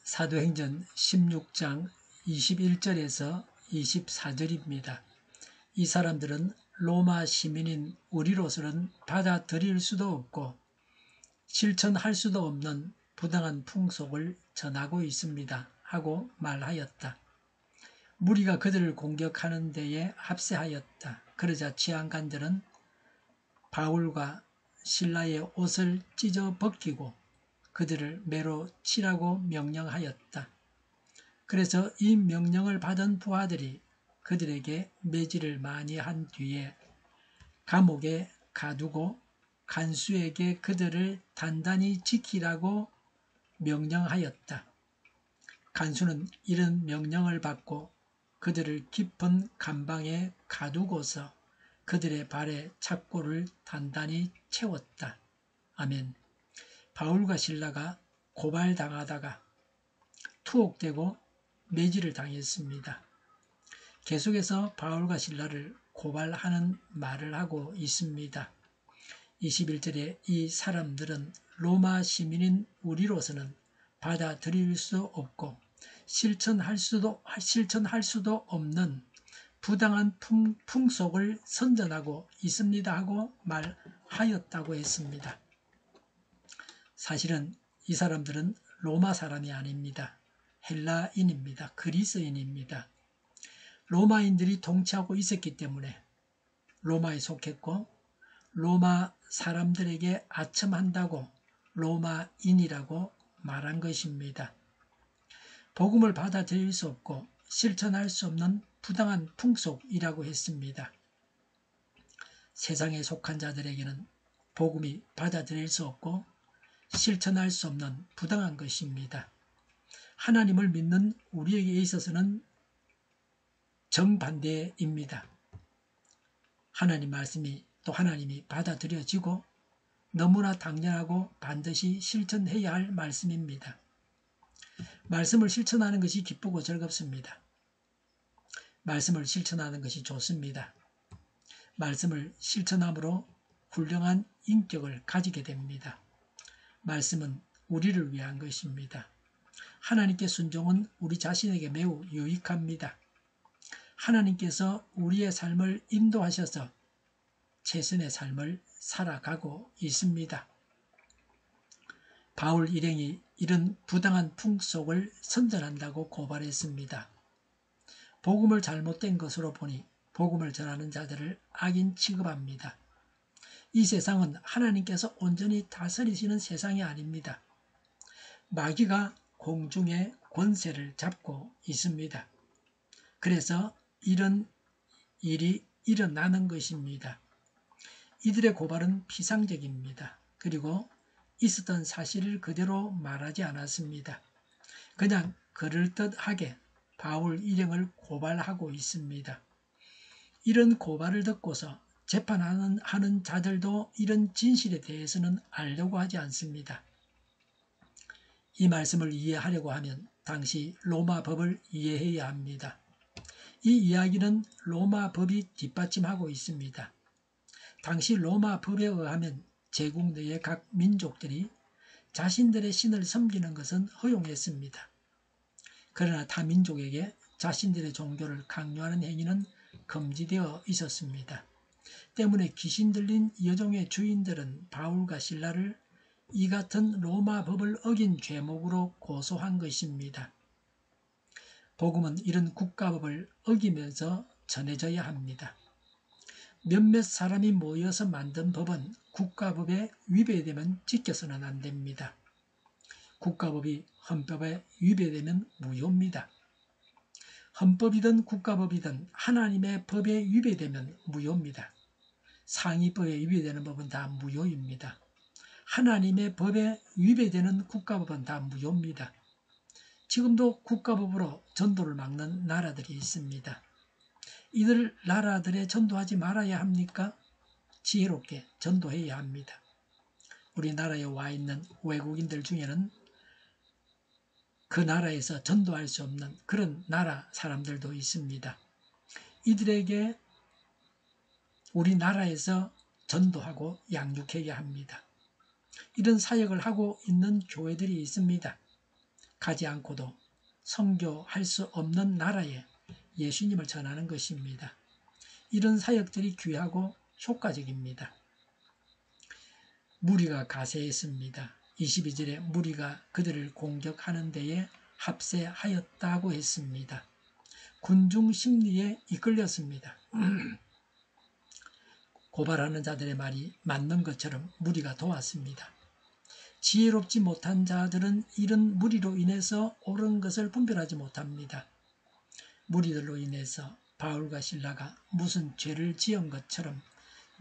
사도행전 16장 21절에서 24절입니다. 이 사람들은 로마 시민인 우리로서는 받아들일 수도 없고 실천할 수도 없는 부당한 풍속을 전하고 있습니다 하고 말하였다. 무리가 그들을 공격하는 데에 합세하였다. 그러자 취한간들은 바울과 실라의 옷을 찢어 벗기고 그들을 매로 치라고 명령하였다. 그래서 이 명령을 받은 부하들이 그들에게 매질을 많이 한 뒤에 감옥에 가두고 간수에게 그들을 단단히 지키라고 명령하였다. 간수는 이런 명령을 받고 그들을 깊은 감방에 가두고서 그들의 발에 착고를 단단히 채웠다. 아멘. 바울과 실라가 고발당하다가 투옥되고 매질을 당했습니다. 계속해서 바울과 실라를 고발하는 말을 하고 있습니다. 21절에 이 사람들은 로마 시민인 우리로서는 받아들일 수 없고 실천할 수도 없는 부당한 풍속을 선전하고 있습니다 하고 말하였다고 했습니다. 사실은 이 사람들은 로마 사람이 아닙니다. 헬라인입니다. 그리스인입니다. 로마인들이 통치하고 있었기 때문에 로마에 속했고 로마 사람들에게 아첨한다고 로마인이라고 말한 것입니다. 복음을 받아들일 수 없고 실천할 수 없는 부당한 풍속이라고 했습니다. 세상에 속한 자들에게는 복음이 받아들일 수 없고 실천할 수 없는 부당한 것입니다. 하나님을 믿는 우리에게 있어서는 정반대입니다. 하나님 말씀이 또 하나님이 받아들여지고 너무나 당연하고 반드시 실천해야 할 말씀입니다. 말씀을 실천하는 것이 기쁘고 즐겁습니다. 말씀을 실천하는 것이 좋습니다. 말씀을 실천함으로 훌륭한 인격을 가지게 됩니다. 말씀은 우리를 위한 것입니다. 하나님께 순종은 우리 자신에게 매우 유익합니다. 하나님께서 우리의 삶을 인도하셔서 최선의 삶을 살아가고 있습니다. 바울 일행이 이런 부당한 풍속을 선전한다고 고발했습니다. 복음을 잘못된 것으로 보니 복음을 전하는 자들을 악인 취급합니다. 이 세상은 하나님께서 온전히 다스리시는 세상이 아닙니다. 마귀가 공중의 권세를 잡고 있습니다. 그래서 이런 일이 일어나는 것입니다. 이들의 고발은 피상적입니다. 그리고 있었던 사실을 그대로 말하지 않았습니다. 그냥 그럴듯하게 바울 일행을 고발하고 있습니다. 이런 고발을 듣고서 재판하는 자들도 이런 진실에 대해서는 알려고 하지 않습니다. 이 말씀을 이해하려고 하면 당시 로마 법을 이해해야 합니다. 이 이야기는 로마 법이 뒷받침하고 있습니다. 당시 로마 법에 의하면 제국 내의 각 민족들이 자신들의 신을 섬기는 것은 허용했습니다. 그러나 타 민족에게 자신들의 종교를 강요하는 행위는 금지되어 있었습니다. 때문에 귀신 들린 여종의 주인들은 바울과 실라를 이 같은 로마 법을 어긴 죄목으로 고소한 것입니다. 복음은 이런 국가법을 어기면서 전해져야 합니다. 몇몇 사람이 모여서 만든 법은 국가법에 위배되면 지켜서는 안 됩니다. 국가법이 헌법에 위배되면 무효입니다. 헌법이든 국가법이든 하나님의 법에 위배되면 무효입니다. 상위법에 위배되는 법은 다 무효입니다. 하나님의 법에 위배되는 국가법은 다 무효입니다. 지금도 국가법으로 전도를 막는 나라들이 있습니다. 이들 나라들에 전도하지 말아야 합니까? 지혜롭게 전도해야 합니다. 우리나라에 와 있는 외국인들 중에는 그 나라에서 전도할 수 없는 그런 나라 사람들도 있습니다. 이들에게 우리나라에서 전도하고 양육해야 합니다. 이런 사역을 하고 있는 교회들이 있습니다. 가지 않고도 선교할 수 없는 나라에 예수님을 전하는 것입니다. 이런 사역들이 귀하고 효과적입니다. 무리가 가세했습니다. 22절에 무리가 그들을 공격하는 데에 합세하였다고 했습니다. 군중 심리에 이끌렸습니다. 고발하는 자들의 말이 맞는 것처럼 무리가 도왔습니다. 지혜롭지 못한 자들은 이런 무리로 인해서 옳은 것을 분별하지 못합니다. 무리들로 인해서 바울과 실라가 무슨 죄를 지은 것처럼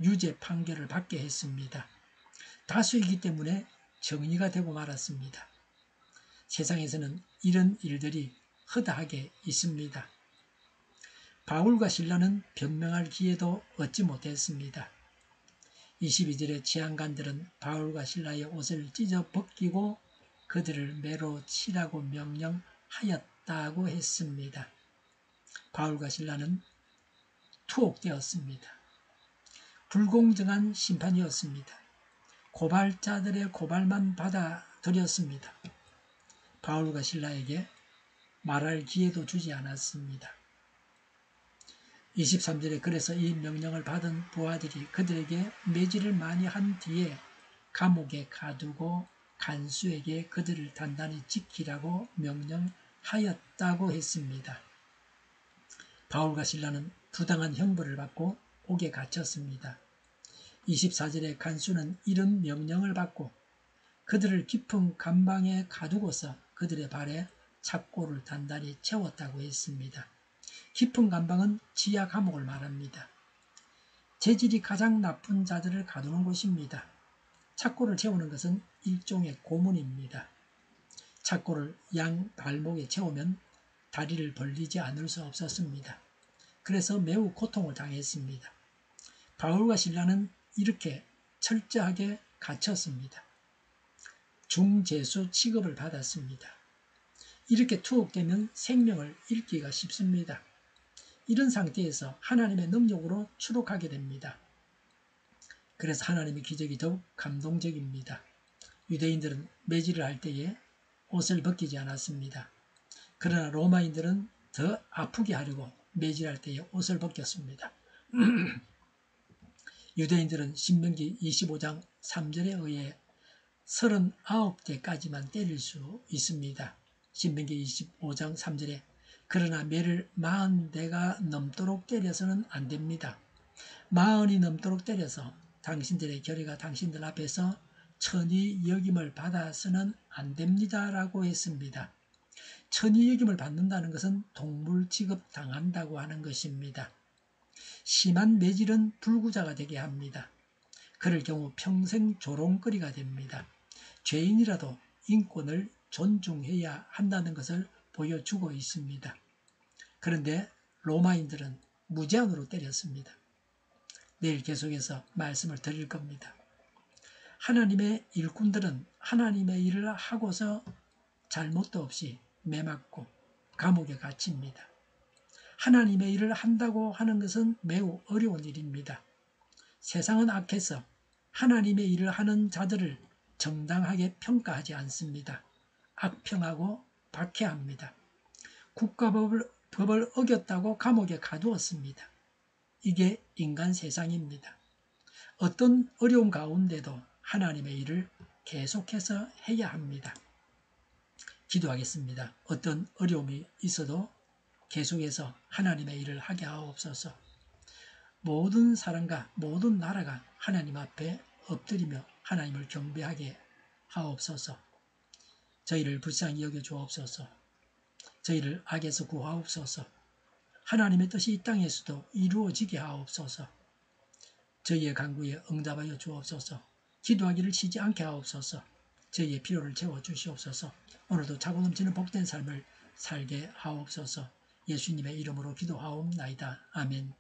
유죄 판결을 받게 했습니다. 다수이기 때문에 정의가 되고 말았습니다. 세상에서는 이런 일들이 허다하게 있습니다. 바울과 실라는 변명할 기회도 얻지 못했습니다. 22절에 치안관들은 바울과 실라의 옷을 찢어 벗기고 그들을 매로 치라고 명령하였다고 했습니다. 바울과 실라는 투옥되었습니다. 불공정한 심판이었습니다. 고발자들의 고발만 받아들였습니다. 바울과 실라에게 말할 기회도 주지 않았습니다. 23절에 그래서 이 명령을 받은 부하들이 그들에게 매질을 많이 한 뒤에 감옥에 가두고 간수에게 그들을 단단히 지키라고 명령하였다고 했습니다. 바울과 실라는 부당한 형벌을 받고 옥에 갇혔습니다. 24절에 간수는 이런 명령을 받고 그들을 깊은 감방에 가두고서 그들의 발에 착고를 단단히 채웠다고 했습니다. 깊은 감방은 지하 감옥을 말합니다. 재질이 가장 나쁜 자들을 가두는 곳입니다. 착고를 채우는 것은 일종의 고문입니다. 착고를 양 발목에 채우면 다리를 벌리지 않을 수 없었습니다. 그래서 매우 고통을 당했습니다. 바울과 실라는 이렇게 철저하게 갇혔습니다. 중재수 취급을 받았습니다. 이렇게 투옥되면 생명을 잃기가 쉽습니다. 이런 상태에서 하나님의 능력으로 추록하게 됩니다. 그래서 하나님의 기적이 더욱 감동적입니다. 유대인들은 매질을 할 때에 옷을 벗기지 않았습니다. 그러나 로마인들은 더 아프게 하려고 매질할 때에 옷을 벗겼습니다. 유대인들은 신명기 25장 3절에 의해 39대까지만 때릴 수 있습니다. 신명기 25장 3절에 그러나 매를 40대가 넘도록 때려서는 안 됩니다. 40이 넘도록 때려서 당신들의 결의가 당신들 앞에서 천히 여김을 받아서는 안 됩니다. 라고 했습니다. 천히 여김을 받는다는 것은 동물 취급 당한다고 하는 것입니다. 심한 매질은 불구자가 되게 합니다. 그럴 경우 평생 조롱거리가 됩니다. 죄인이라도 인권을 존중해야 한다는 것을 보여주고 있습니다. 그런데 로마인들은 무제한으로 때렸습니다. 내일 계속해서 말씀을 드릴 겁니다. 하나님의 일꾼들은 하나님의 일을 하고서 잘못도 없이 매맞고 감옥에 갇힙니다. 하나님의 일을 한다고 하는 것은 매우 어려운 일입니다. 세상은 악해서 하나님의 일을 하는 자들을 정당하게 평가하지 않습니다. 악평하고 박해합니다. 국가법을 어겼다고 감옥에 가두었습니다. 이게 인간 세상입니다. 어떤 어려움 가운데도 하나님의 일을 계속해서 해야 합니다. 기도하겠습니다. 어떤 어려움이 있어도 계속해서 하나님의 일을 하게 하옵소서. 모든 사람과 모든 나라가 하나님 앞에 엎드리며 하나님을 경배하게 하옵소서. 저희를 불쌍히 여겨 주옵소서. 저희를 악에서 구하옵소서. 하나님의 뜻이 이 땅에서도 이루어지게 하옵소서. 저희의 간구에 응답하여 주옵소서. 기도하기를 쉬지 않게 하옵소서. 저희의 필요를 채워주시옵소서. 오늘도 차고 넘치는 복된 삶을 살게 하옵소서. 예수님의 이름으로 기도하옵나이다. 아멘.